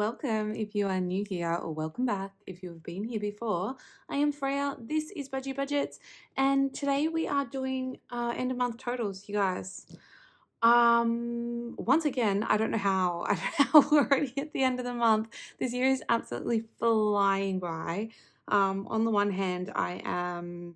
welcome if you are new here, or welcome back if you have been here before. I am Freya, this is Budgie Budgets, and today we are doing end of month totals, you guys. Once again, I don't know how we're already at the end of the month. This year is absolutely flying by. On the one hand, I am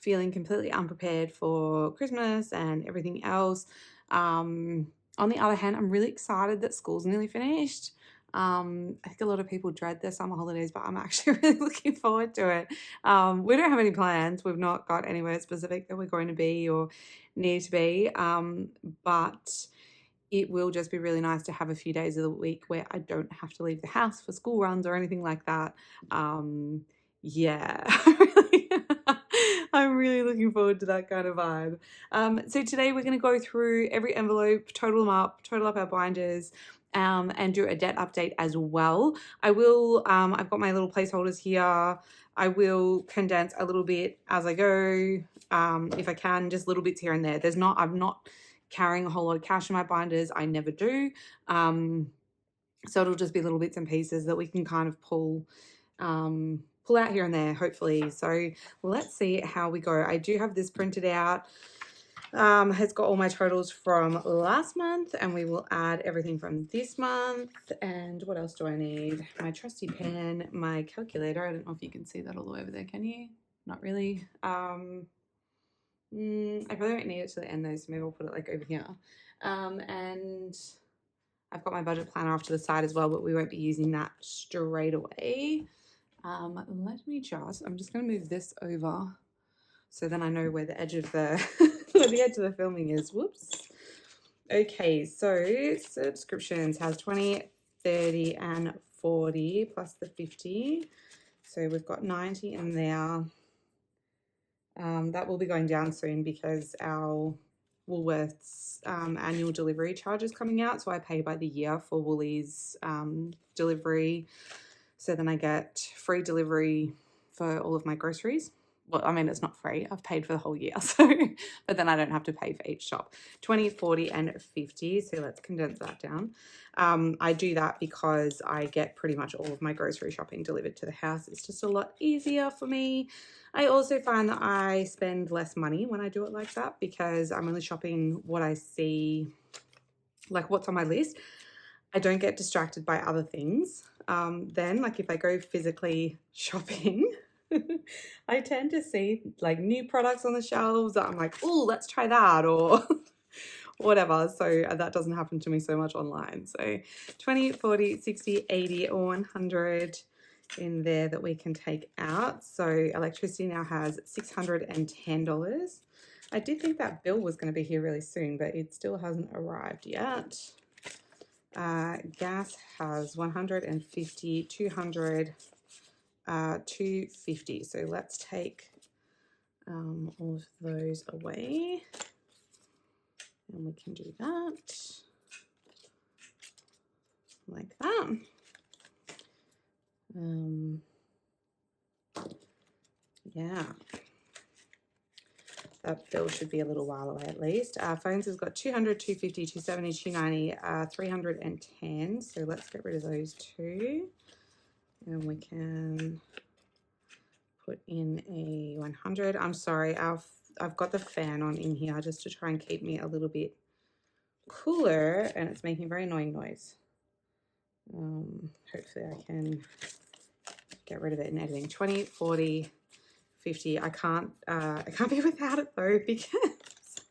feeling completely unprepared for Christmas and everything else. On the other hand, I'm really excited that school's nearly finished. I think a lot of people dread their summer holidays, but I'm actually really looking forward to it. We don't have any plans. We've not got anywhere specific that we're going to be or need to be, but it will just be really nice to have a few days of the week where I don't have to leave the house for school runs or anything like that. Yeah, I'm really looking forward to that kind of vibe. So today we're going to go through every envelope, total up our binders, and do a debt update as well. I will, I've got my little placeholders here. I will condense a little bit as I go, if I can, just little bits here and there. I'm not carrying a whole lot of cash in my binders. I never do. So it'll just be little bits and pieces that we can kind of pull out here and there, hopefully. So let's see how we go. I do have this printed out. It's got all my totals from last month, and we will add everything from this month. And what else do I need? My trusty pen, my calculator. I don't know if you can see that all the way over there, can you? Not really. I probably won't need it to the end though, so maybe I'll put it like over here. And I've got my budget planner off to the side as well, but we won't be using that straight away. I'm just going to move this over so then I know where the edge of the where the edge of the filming is. Whoops. Okay, so subscriptions has 20, 30 and 40 plus the 50. So we've got 90 in there. That will be going down soon because our Woolworths annual delivery charge is coming out. So I pay by the year for Woolies delivery. So then I get free delivery for all of my groceries. Well, I mean, it's not free. I've paid for the whole year. So, but then I don't have to pay for each shop. 20, 40 and 50. So let's condense that down. I do that because I get pretty much all of my grocery shopping delivered to the house. It's just a lot easier for me. I also find that I spend less money when I do it like that because I'm only shopping what I see, like what's on my list. I don't get distracted by other things. Then, like if I go physically shopping, I tend to see like new products on the shelves that I'm like, oh, let's try that or whatever. So that doesn't happen to me so much online. So 20, 40, 60, 80 or 100 in there that we can take out. So electricity now has $610. I did think that bill was going to be here really soon, but it still hasn't arrived yet. Gas has 150, 200, 250. So let's take all of those away, and we can do that like that. Yeah, that bill should be a little while away at least. Phones has got 200, 250, 270, 290, 310. So let's get rid of those two. And we can put in a 100. I'm sorry, I've got the fan on in here just to try and keep me a little bit cooler, and it's making a very annoying noise. Hopefully I can get rid of it in editing. 20, 40, 50. I can't be without it though because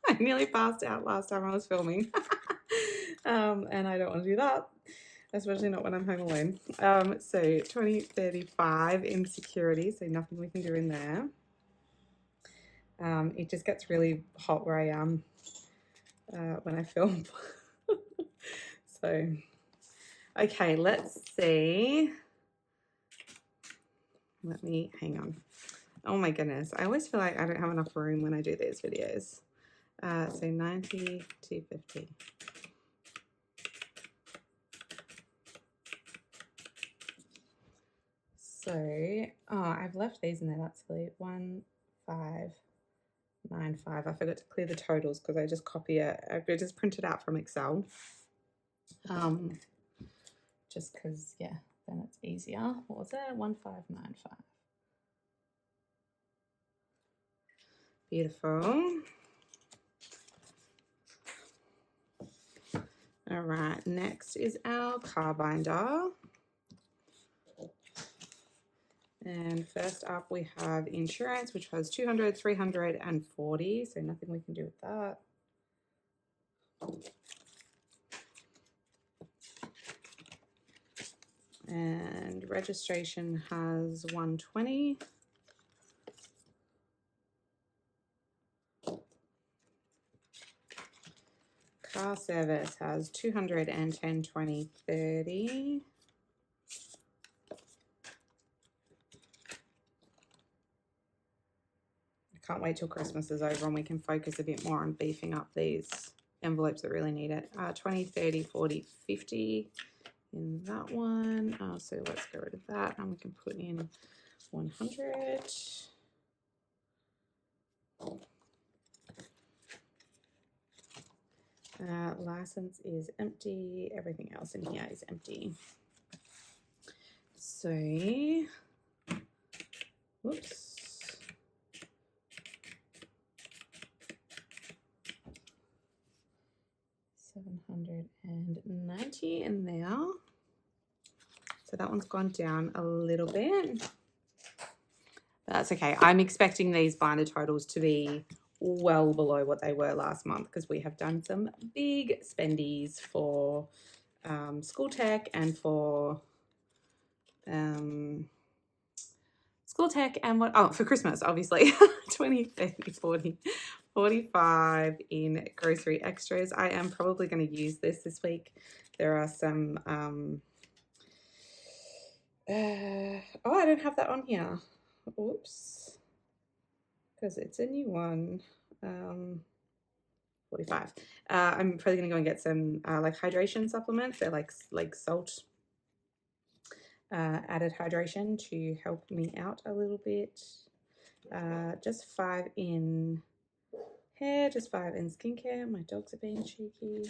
I nearly passed out last time I was filming. And I don't want to do that, especially not when I'm home alone. So 20, 35 in security, so nothing we can do in there. It just gets really hot where I am when I film. So, okay, let's see. Hang on. Oh my goodness, I always feel like I don't have enough room when I do these videos. So 90, 250. So, I've left these in there, that's silly. 1595. I forgot to clear the totals because I just copy it. I just print it out from Excel. just because, yeah, then it's easier. What was it? 1595. Beautiful. All right, next is our car binder. And first up we have insurance, which has 200, 340, so nothing we can do with that. And registration has 120. Car service has 210, 20, 30. I can't wait till Christmas is over and we can focus a bit more on beefing up these envelopes that really need it. 20, 30, 40, 50 in that one. So let's get rid of that and we can put in 100. License is empty. Everything else in here is empty. So, whoops. 790 in there. So that one's gone down a little bit. That's okay. I'm expecting these binder totals to be well below what they were last month because we have done some big spendies for school tech and for school tech and for Christmas, obviously. 20, 30, 40, 45 in grocery extras. I am probably going to use this week. There are some I don't have that on here. Oops, because it's a new one. 45. I'm probably going to go and get some like hydration supplements. They're like salt added hydration to help me out a little bit. Just 5 in hair, just 5 in skincare. My dogs are being cheeky.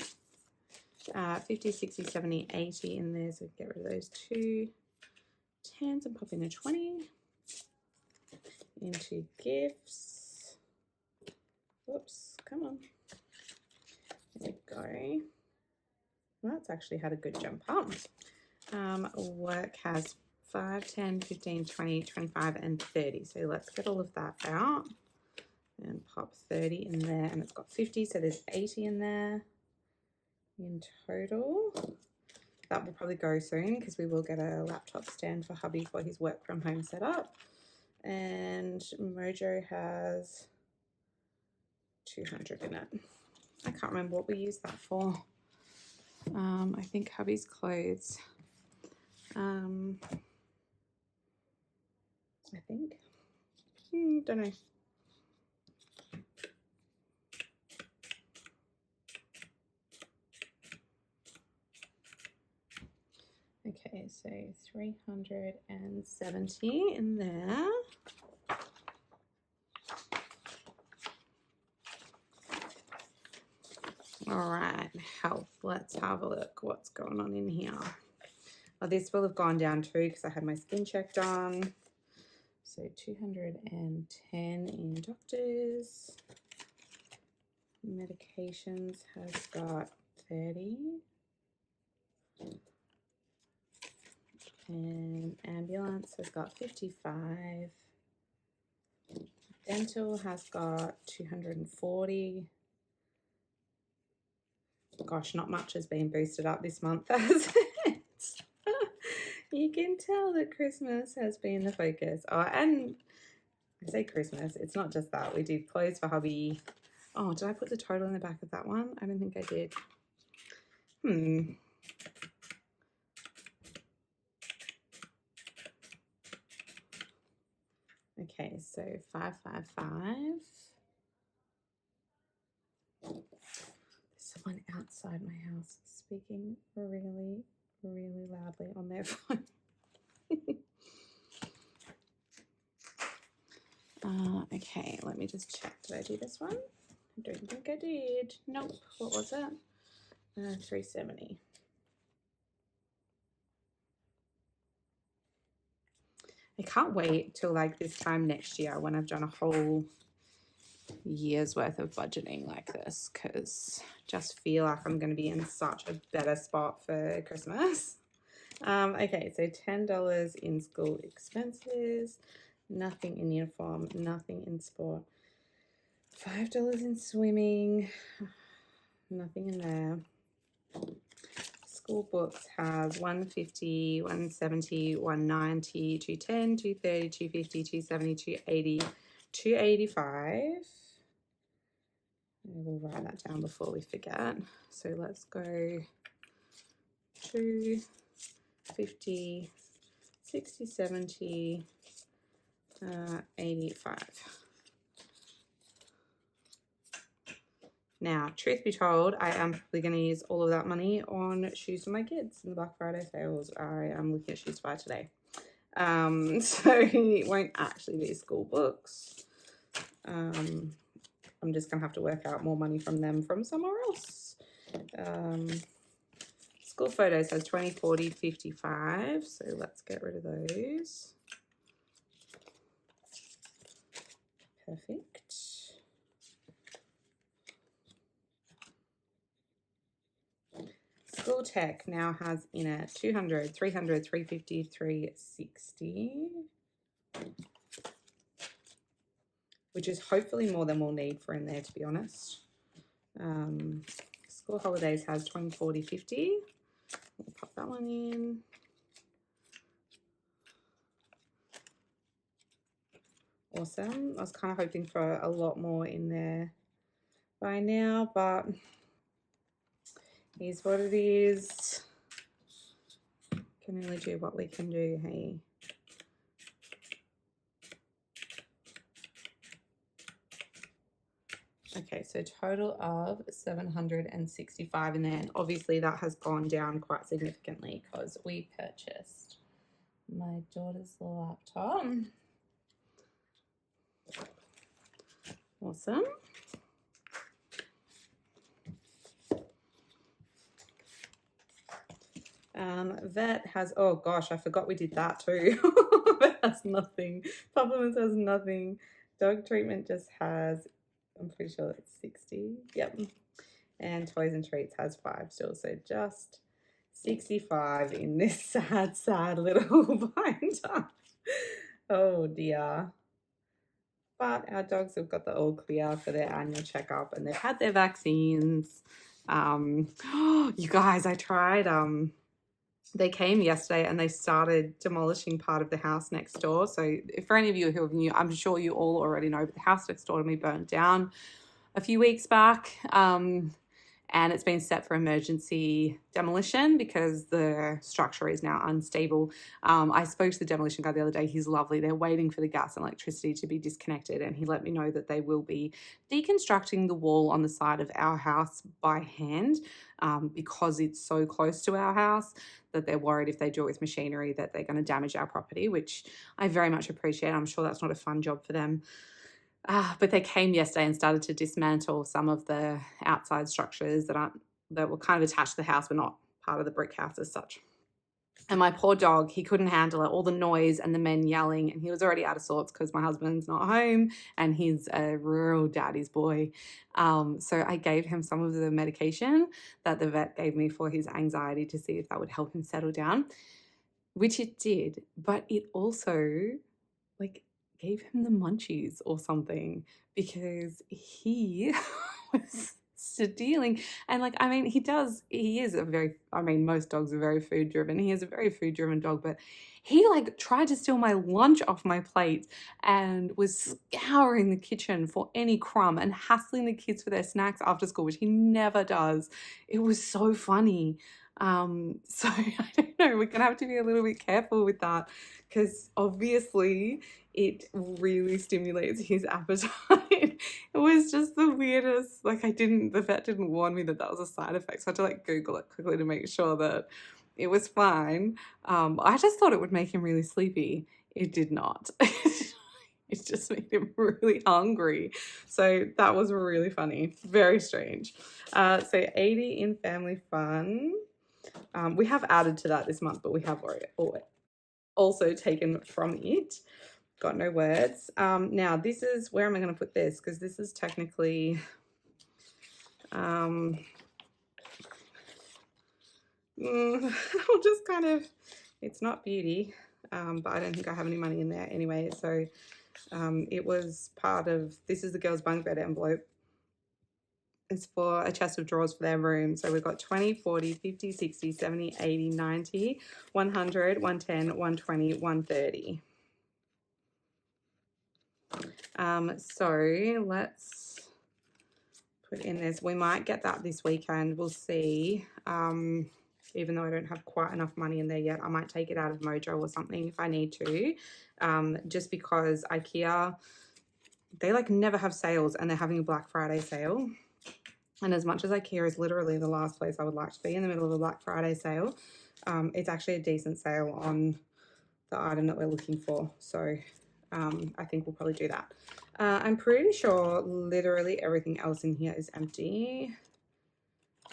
50, 60, 70, 80 in there, so get rid of those 2 10s and pop in a 20 into gifts. Whoops, come on. There we go. That's actually had a good jump up. Work has 5, 10, 15, 20, 25, and 30. So let's get all of that out and pop 30 in there. And it's got 50, so there's 80 in there in total. That will probably go soon because we will get a laptop stand for hubby for his work from home setup. And Mojo has 200 in it. I can't remember what we used that for. I think hubby's clothes. I think. Don't know. Okay, so 370 in there. All right, health. Let's have a look what's going on in here. Well, this will have gone down too because I had my skin check done. So 210 in doctors. Medications has got 30. And ambulance has got 55. Dental has got 240. Gosh, not much has been boosted up this month, has it? You can tell that Christmas has been the focus. Oh, and I say Christmas, it's not just that. We did clothes for hubby. Oh, did I put the total in the back of that one? I don't think I did. Okay, so 555. There's someone outside my house speaking really, really loudly on their phone. Okay, let me just check. Did I do this one? I don't think I did. Nope. What was it? 370. I can't wait till like this time next year when I've done a whole year's worth of budgeting like this, because just feel like I'm going to be in such a better spot for Christmas. Okay, so $10 in school expenses, nothing in uniform, nothing in sport, $5 in swimming, nothing in there. School books has $150, $170, $190, $210, $230, $250, $270, $280, $285. We'll write that down before we forget. So let's go 250, 60, 70, 85. Now, truth be told, I am probably going to use all of that money on shoes for my kids in the Black Friday sales. I am looking at shoes to buy today. So it won't actually be school books. I'm just going to have to work out more money from them from somewhere else. School photos has 20, 40, 55. So let's get rid of those. Perfect. School tech now has in it 200, 300, 350, 360, which is hopefully more than we'll need for in there, to be honest. School holidays has 20, 40, 50. We'll pop that one in. Awesome. I was kind of hoping for a lot more in there by now, but here's what it is. Can only do what we can do, hey. Okay, so total of 765 in there, and obviously that has gone down quite significantly because we purchased my daughter's laptop. Awesome. Vet has, oh gosh, I forgot we did that too. Vet has nothing. Supplements has nothing. Dog treatment just has, I'm pretty sure it's 60. Yep. And toys and treats has 5 still. So just 65 in this sad, sad little binder. Oh dear. But our dogs have got the all clear for their annual checkup and they've had their vaccines. You guys, I tried, they came yesterday and they started demolishing part of the house next door. So for any of you who are new, I'm sure you all already know, but the house next door to me burned down a few weeks back. And it's been set for emergency demolition because the structure is now unstable. I spoke to the demolition guy the other day. He's lovely. They're waiting for the gas and electricity to be disconnected, and he let me know that they will be deconstructing the wall on the side of our house by hand because it's so close to our house that they're worried if they do it with machinery that they're going to damage our property, which I very much appreciate. I'm sure that's not a fun job for them. But they came yesterday and started to dismantle some of the outside structures that were kind of attached to the house but not part of the brick house as such. And my poor dog, he couldn't handle it, all the noise and the men yelling, and he was already out of sorts because my husband's not home and he's a real daddy's boy. So I gave him some of the medication that the vet gave me for his anxiety to see if that would help him settle down, which it did, but it also gave him the munchies or something because he was stealing. And most dogs are very food driven. He is a very food driven dog, but he tried to steal my lunch off my plate and was scouring the kitchen for any crumb and hassling the kids for their snacks after school, which he never does. It was so funny. So I don't know, we're gonna have to be a little bit careful with that because obviously it really stimulates his appetite. It was just the weirdest. The vet didn't warn me that that was a side effect, so I had to Google it quickly to make sure that it was fine. I just thought it would make him really sleepy. It did not. It just made him really hungry. So that was really funny. Very strange. So 80 in family fun. We have added to that this month, but we have already also taken from it. Got no words. Now this is, where am I going to put this? Because this is technically, I'll just kind of, it's not beauty, but I don't think I have any money in there anyway. So it was part of, this is the girls' bunk bed envelope. It's for a chest of drawers for their room. So we've got 20, 40, 50, 60, 70, 80, 90, 100, 110, 120, 130. So let's put in this. We might get that this weekend. We'll see. Even though I don't have quite enough money in there yet, I might take it out of Mojo or something if I need to. Just because IKEA, they like never have sales, and they're having a Black Friday sale. And as much as IKEA is literally the last place I would like to be in the middle of a Black Friday sale, it's actually a decent sale on the item that we're looking for. So I think we'll probably do that. I'm pretty sure literally everything else in here is empty.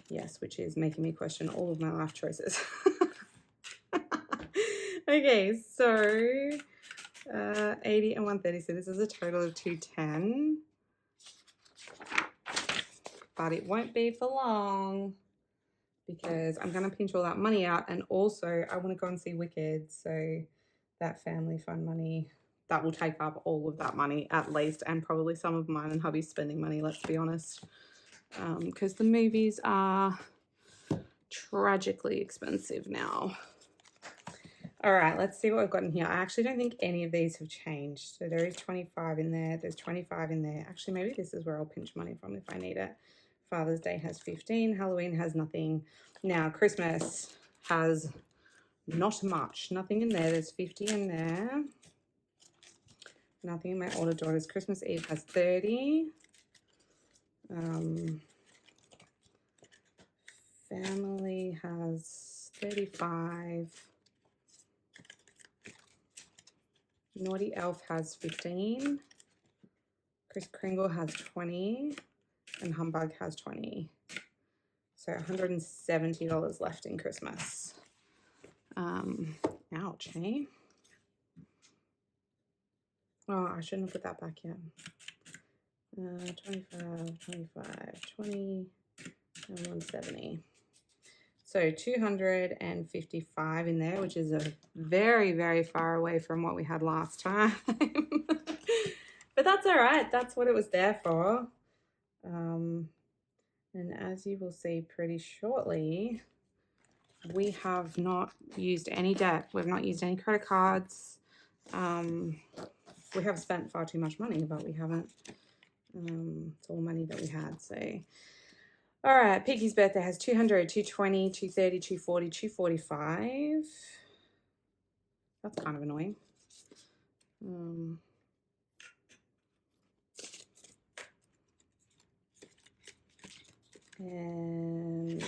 Yes, which is making me question all of my life choices. Okay, so 80 and 130. So this is a total of 210. But it won't be for long because I'm going to pinch all that money out. And also I want to go and see Wicked. So that family fund money, that will take up all of that money at least, and probably some of mine and hubby's spending money, let's be honest. Because the movies are tragically expensive now. All right, let's see what we've got in here. I actually don't think any of these have changed. So there is 25 in there. There's 25 in there. Actually, maybe this is where I'll pinch money from if I need it. Father's Day has 15. Halloween has nothing. Now, Christmas has not much. Nothing in there. There's 50 in there. Nothing in my older daughter's. Christmas Eve has 30. Family has 35. Naughty Elf has 15. Kris Kringle has 20. And Humbug has 20. So $170 left in Christmas. Ouch, eh? Oh, I shouldn't have put that back yet. 25, 25, 20, and 170. So 255 in there, which is a very, very far away from what we had last time. But that's all right. That's what it was there for. And as you will see pretty shortly, we have not used any debt. We've not used any credit cards. We have spent far too much money, but we haven't. It's all money that we had. So, all right, Piggy's birthday has 200, 220, 230, 240, 245. That's kind of annoying. And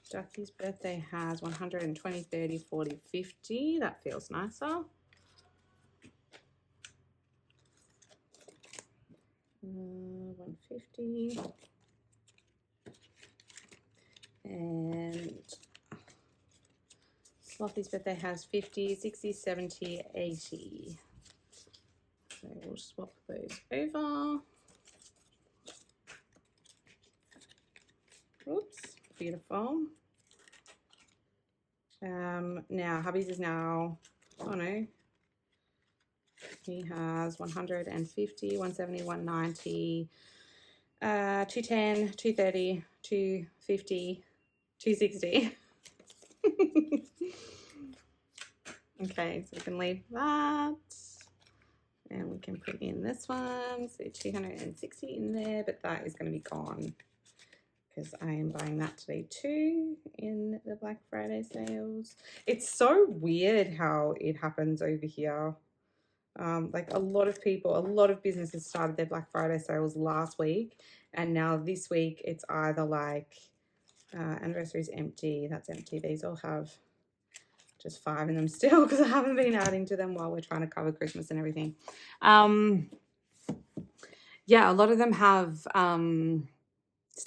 Ducky's birthday has 120, 30, 40, 50. That feels nicer. 150. And Slothy's birthday has 50, 60, 70, 80. So we'll swap those over. Oops, beautiful. Now hubby's is now, oh no, he has 150, 170, 190, 210, 230, 250, 260. Okay, so we can leave that. And we can put in this one. So 260 in there, but that is going to be gone because I am buying that today too in the Black Friday sales. It's so weird how it happens over here. Like a lot of people, a lot of businesses started their Black Friday sales last week, and now this week it's either like anniversary's empty, that's empty. These all have just 5 in them still because I haven't been adding to them while we're trying to cover Christmas and everything. Yeah, a lot of them have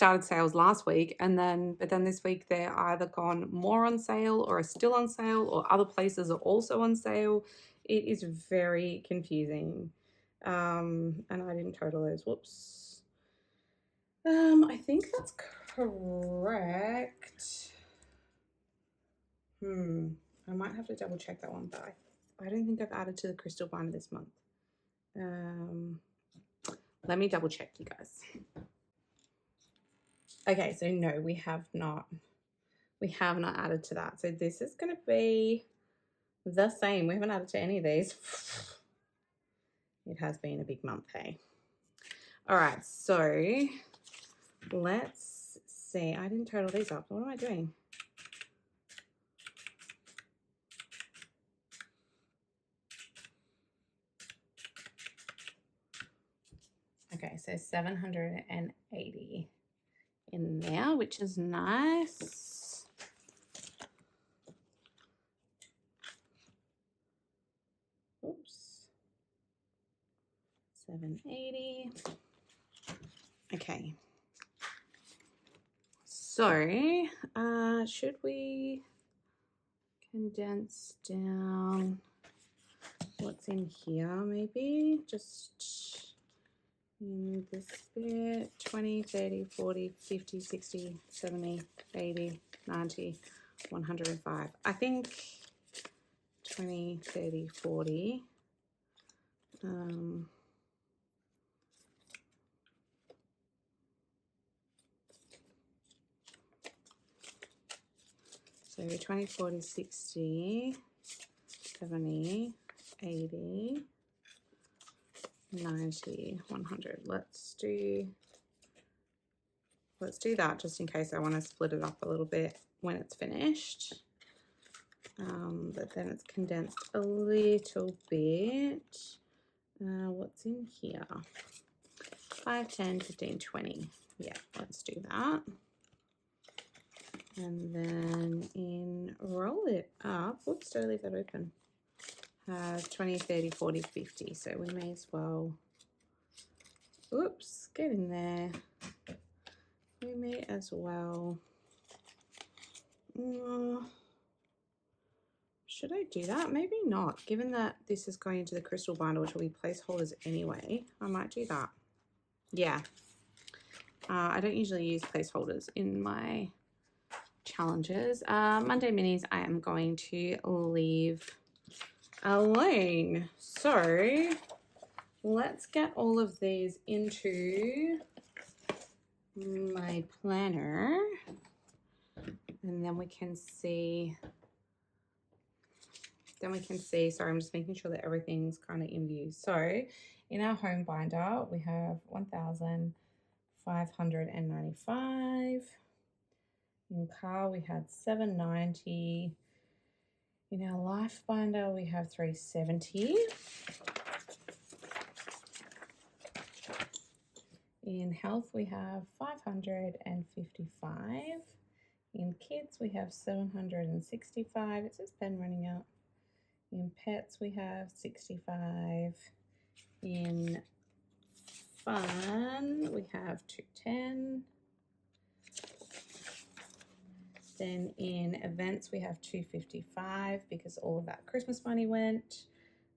started sales last week, and then this week they're either gone more on sale or are still on sale, or other places are also on sale. It is very confusing. And I didn't total those. Whoops. I think that's correct. I might have to double check that one, but I don't think I've added to the crystal binder this month. Let me double check, you guys. Okay, so no, we have not added to that. So this is going to be the same. We haven't added to any of these. It has been a big month, hey. All right, so let's see. I didn't total these up. What am I doing? Okay, so 780 in there, which is nice. Oops. 780. Okay. So, should we condense down what's in here maybe? Just in this bit, 20, 30, 40, 50, 60, 70, 80, 90, 105. I think 20, 30, 40. So 20, 40, 60, 70, 80, 90, 100. Let's do that just in case I want to split it up a little bit when it's finished. But then it's condensed a little bit. What's in here? 5, 10, 15, 20. Yeah, let's do that. And then roll it up. Whoops, did I leave that open? 20, 30, 40, 50. So we may as well, oops, get in there. We may as well, should I do that? Maybe not. Given that this is going into the crystal binder, which will be placeholders anyway, I might do that. Yeah. I don't usually use placeholders in my challenges. Monday minis I am going to leave alone. So let's get all of these into my planner, and then we can see, sorry, I'm just making sure that everything's kind of in view. So in our home binder we have 1,595. In car we had 790. In our life binder we have 370. In health we have 555. In kids we have 765. It says pen running out. In pets we have 65. In fun we have 210. Then in events we have 255 because all of that Christmas money went.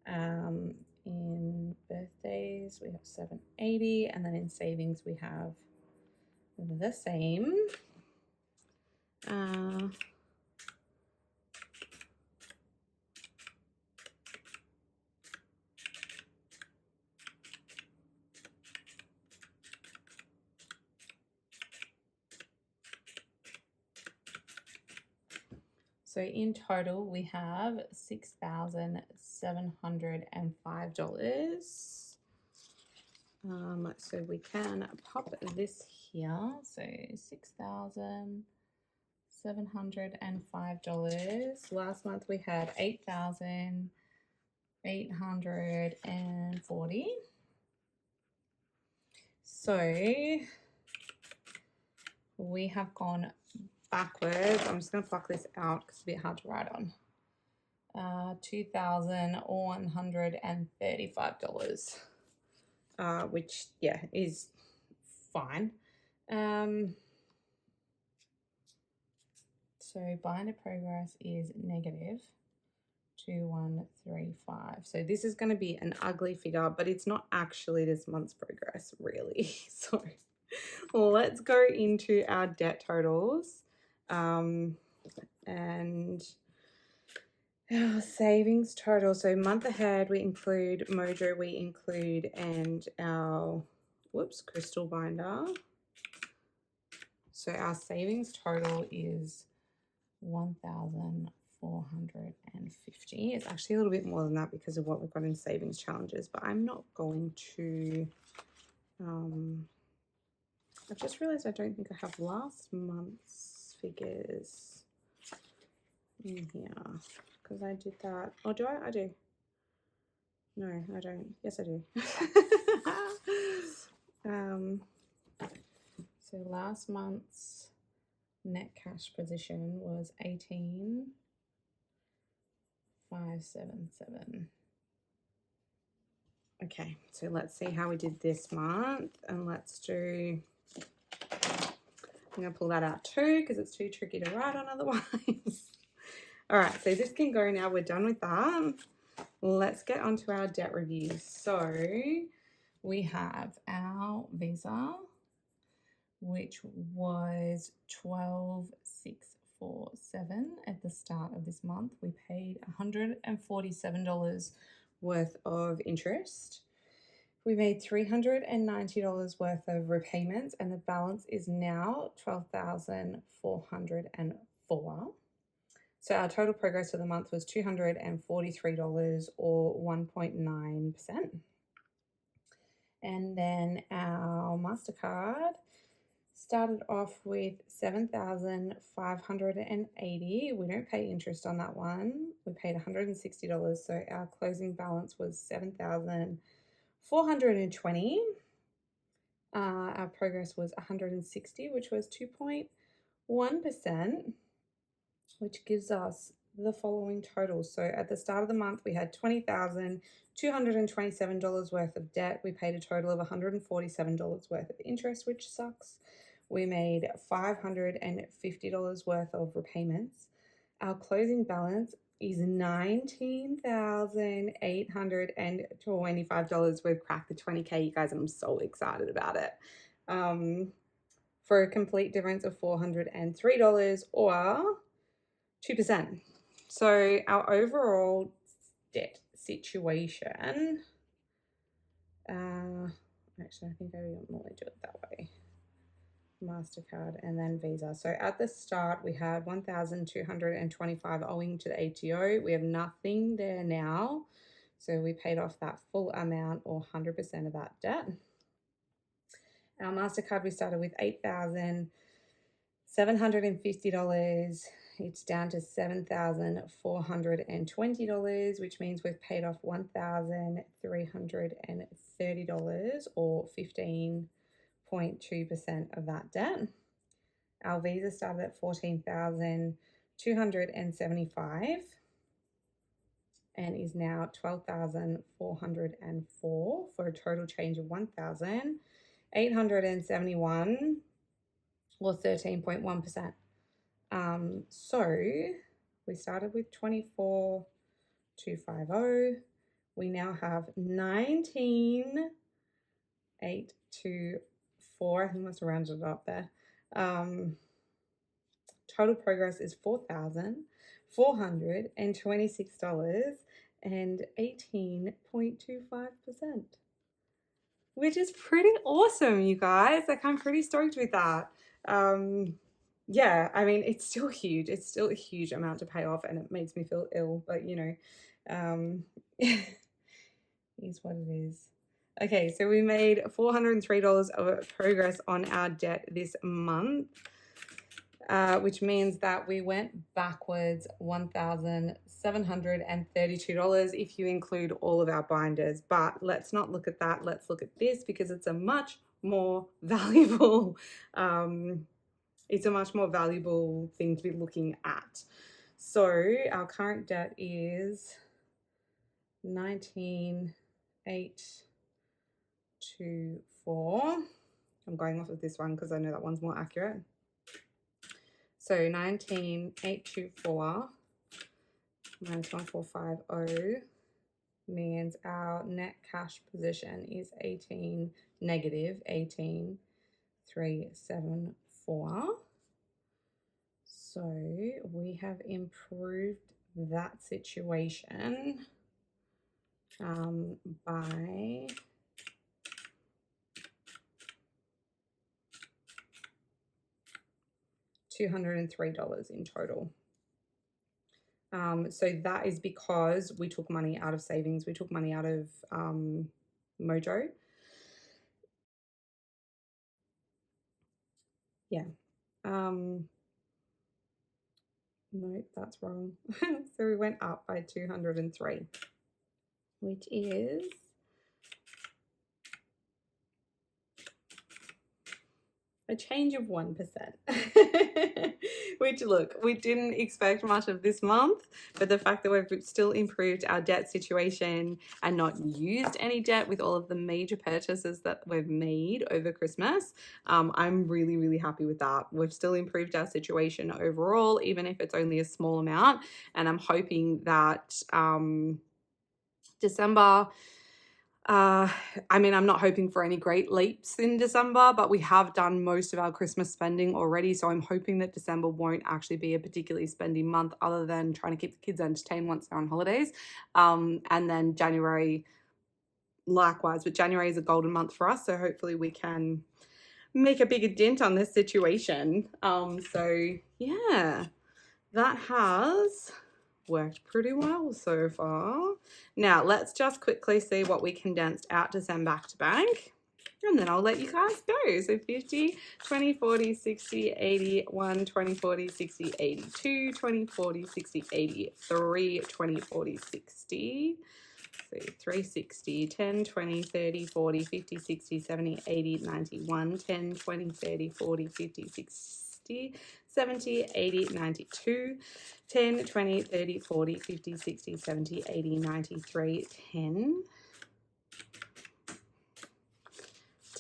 In birthdays we have 780, and then in savings we have the same. So in total, we have $6,705. So we can pop this here. So $6,705. Last month we had $8,840. So we have gone backwards. I'm just going to pluck this out because it's a bit hard to write on. $2,135, which, yeah, is fine. So binder progress is negative 2135. So this is going to be an ugly figure, but it's not actually this month's progress, really. So let's go into our debt totals and our savings total. So month ahead, we include Mojo, we include, and our, crystal binder. So our savings total is 1,450. It's actually a little bit more than that because of what we've got in savings challenges, but I'm not going to, I've just realized I don't think I have last month's figures in here because I did that. Oh, do I? I do. No, I don't. Yes, I do. So last month's net cash position was 18,577. Okay, so let's see how we did this month, and let's do, I'm going to pull that out too because it's too tricky to write on otherwise. All right, so this can go now. We're done with that. Let's get onto our debt reviews. So we have our Visa, which was 12,647 at the start of this month. We paid $147 worth of interest. We made $390 worth of repayments, and the balance is now $12,404. So our total progress for the month was $243 or 1.9%. And then our MasterCard started off with $7,580. We don't pay interest on that one. We paid $160, so our closing balance was $7,420. Our progress was 160, which was 2.1%, which gives us the following totals. So at the start of the month, we had $20,227 worth of debt. We paid a total of $147 worth of interest, which sucks. We made $550 worth of repayments. Our closing balance is $19,825. We've cracked the 20K, you guys, and I'm so excited about it. For a complete difference of $403 or 2%. So our overall debt situation, actually, I think I normally do it that way. MasterCard and then Visa. So at the start, we had $1,225 owing to the ATO. We have nothing there now. So we paid off that full amount or 100% of that debt. Our MasterCard, we started with $8,750. It's down to $7,420, which means we've paid off $1,330 or 15.2% of that debt. Our Visa started at $14,275 and is now $12,404 for a total change of $1,871 or 13.1%. So we started with 24,250. We now have 19,824. I think I must have rounded it up there. Total progress is $4,426 and 18.25%, which is pretty awesome, you guys. Like, I'm pretty stoked with that. Yeah, I mean, it's still huge. It's still a huge amount to pay off, and it makes me feel ill, but you know, is what it is. Okay, so we made $403 of progress on our debt this month, which means that we went backwards $1,732 if you include all of our binders. But let's not look at that. Let's look at this because it's a much more valuable thing to be looking at. So our current debt is 19,824. I'm I'm going off of this one because I know that one's more accurate. So 19,824 minus 1450 means our net cash position is negative 18,374. So we have improved that situation by $203 in total. So that is because we took money out of savings, we took money out of Mojo. Yeah. No, that's wrong. So we went up by 203, which is a change of 1%, which, look, we didn't expect much of this month, but the fact that we've still improved our debt situation and not used any debt with all of the major purchases that we've made over Christmas, I'm really, really happy with that. We've still improved our situation overall, even if it's only a small amount, and I'm hoping that December, I mean, I'm not hoping for any great leaps in December, but we have done most of our Christmas spending already. So I'm hoping that December won't actually be a particularly spendy month other than trying to keep the kids entertained once they're on holidays. And then January, likewise, but January is a golden month for us. So hopefully we can make a bigger dent on this situation. So yeah, that has worked pretty well so far. Now let's just quickly see what we condensed out to send back to bank, and then I'll let you guys go. So 50, 20, 40, 60, 80, 1, 20, 40, 60, 82, 20, 40, 60, 83, 20, 40, 60. So 360, 10, 20, 30, 40, 50, 60, 70, 80, 91, 10, 20, 30, 40, 50, 60, 70, 80, 92, 10, 20, 30, 40, 50, 60, 70, 80, 93, 10,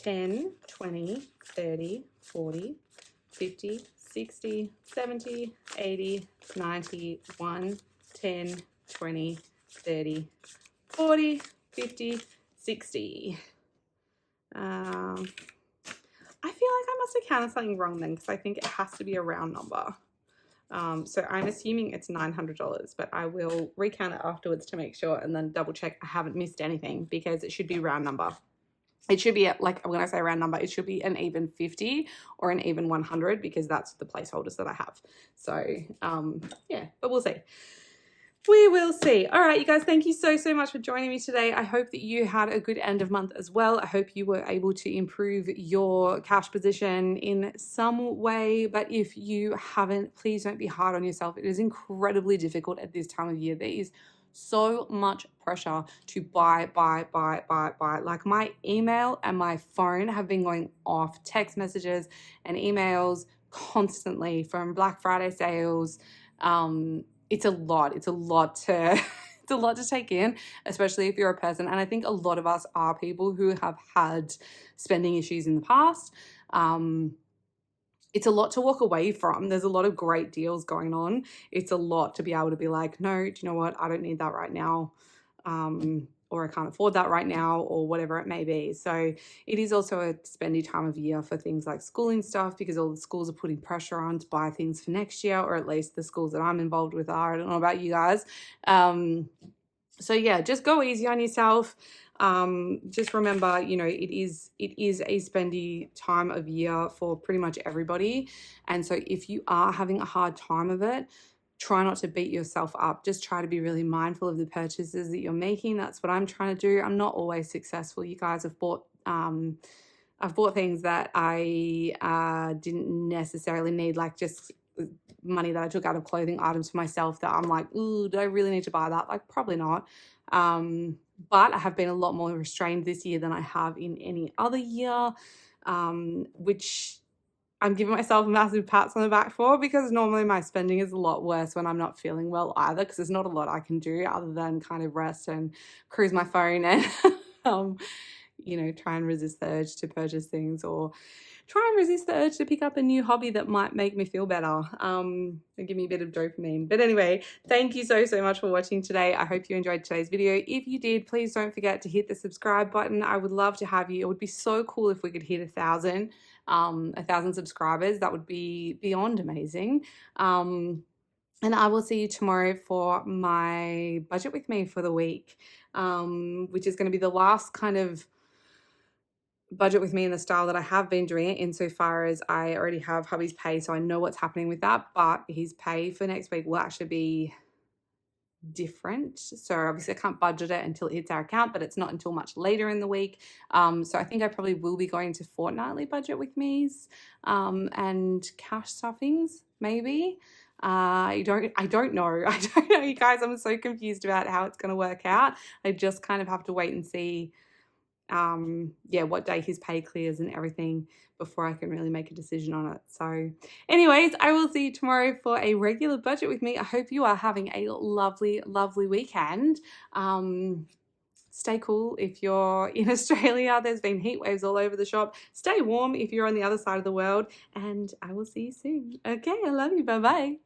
10, 20, 30, 40, 50, 60, 70, 80, 91, 10, 20, 30, 40, 50, 60. I feel like I must have counted something wrong then, because I think it has to be a round number. So I'm assuming it's $900, but I will recount it afterwards to make sure and then double check I haven't missed anything, because it should be round number. It should be, like, when I say round number, it should be an even 50 or an even 100, because that's the placeholders that I have. So yeah, but we'll see. We will see. All right, you guys, thank you so much for joining me today. I hope that you had a good end of month as well. I hope you were able to improve your cash position in some way. But if you haven't, please don't be hard on yourself. It is incredibly difficult at this time of year. There is so much pressure to buy. Like, my email and my phone have been going off, text messages and emails constantly from Black Friday sales. It's a lot. It's a lot to take in, especially if you're a person. And I think a lot of us are people who have had spending issues in the past. It's a lot to walk away from. There's a lot of great deals going on. It's a lot to be able to be like, no, do you know what? I don't need that right now. Or I can't afford that right now, or whatever it may be. So it is also a spendy time of year for things like schooling stuff, because all the schools are putting pressure on to buy things for next year, or at least the schools that I'm involved with are. I don't know about you guys. So yeah, just go easy on yourself. Just remember, you know, it is a spendy time of year for pretty much everybody. And so if you are having a hard time of it, try not to beat yourself up. Just try to be really mindful of the purchases that you're making. That's what I'm trying to do. I'm not always successful. You guys have bought, I've bought things that I didn't necessarily need, like just money that I took out of clothing items for myself that I'm like, ooh, do I really need to buy that? Like, probably not. But I have been a lot more restrained this year than I have in any other year, which I'm giving myself massive pats on the back for, because normally my spending is a lot worse when I'm not feeling well either, because there's not a lot I can do other than kind of rest and cruise my phone and you know, try and resist the urge to purchase things, or try and resist the urge to pick up a new hobby that might make me feel better, and give me a bit of dopamine. But anyway, thank you so much for watching today. I hope you enjoyed today's video. If you did, please don't forget to hit the subscribe button. I would love to have you. It would be so cool if we could hit 1,000 subscribers. That would be beyond amazing. And I will see you tomorrow for my budget with me for the week, which is going to be the last kind of budget with me in the style that I have been doing it, insofar as I already have hubby's pay, so I know what's happening with that. But his pay for next week will actually be different, so obviously I can't budget it until it hits our account, but it's not until much later in the week. So I think I probably will be going to fortnightly budget with me's and cash stuffings, maybe. I don't know. I don't know, you guys. I'm so confused about how it's going to work out. I just kind of have to wait and see what day his pay clears and everything before I can really make a decision on it. So anyways, I will see you tomorrow for a regular budget with me. I hope you are having a lovely weekend. Stay cool if you're in Australia. There's been heat waves all over the shop. Stay warm if you're on the other side of the world, and I will see you soon. Okay, I love you. Bye bye.